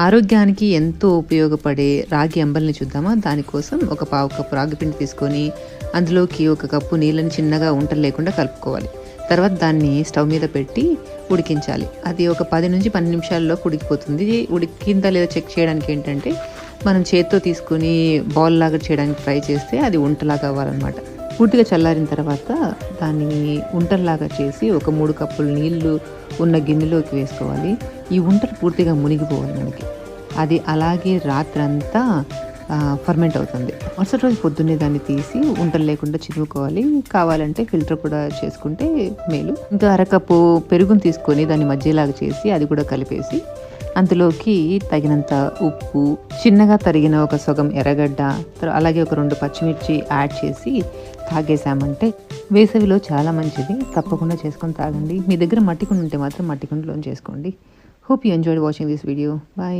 ఆరోగ్యానికి ఎంతో ఉపయోగపడే రాగి అంబలిని చూద్దామా. దానికోసం ఒక పావు కప్పు రాగి పిండి తీసుకొని అందులోకి ఒక కప్పు నీళ్ళని చిన్నగా ఉంటలు లేకుండా కలుపుకోవాలి. తర్వాత దాన్ని స్టవ్ మీద పెట్టి ఉడికించాలి. అది ఒక 10 నుంచి 12 నిమిషాల్లో ఉడికిపోతుంది. ఉడికిందా లేదా చెక్ చేయడానికి ఏంటంటే మనం చేత్తో తీసుకొని బాల్ లాగా చేయడానికి ట్రై చేస్తే అది ఉంటలాగా అవ్వాలన్నమాట. పూర్తిగా చల్లారిన తర్వాత దాన్ని ఉంటల్లాగా చేసి ఒక 3 కప్పులు నీళ్లు ఉన్న గిన్నెలోకి వేసుకోవాలి. ఈ ఉంటలు పూర్తిగా మునిగిపోవాలి మనకి. అది అలాగే రాత్రంతా ఫర్మెంట్ అవుతుంది. మరుసటి రోజు పొద్దున్నే దాన్ని తీసి ఉంటలు లేకుండా చిలుముకోవాలి. కావాలంటే ఫిల్టర్ కూడా చేసుకుంటే మేలు. ఇంకా అరకప్పు పెరుగును తీసుకొని దాన్ని మధ్యలాగా చేసి అది కూడా కలిపేసి అందులోకి తగినంత ఉప్పు, చిన్నగా తరిగిన ఒక సగం ఎర్రగడ్డ, అలాగే ఒక 2 పచ్చిమిర్చి యాడ్ చేసి తాగేసామంటే వేసవిలో చాలా మంచిది. తప్పకుండా చేసుకొని తాగండి. మీ దగ్గర మట్టి కుండ ఉంటే మాత్రం మట్టి కుండలో చేసుకోండి. Hope you enjoyed watching this video. Bye.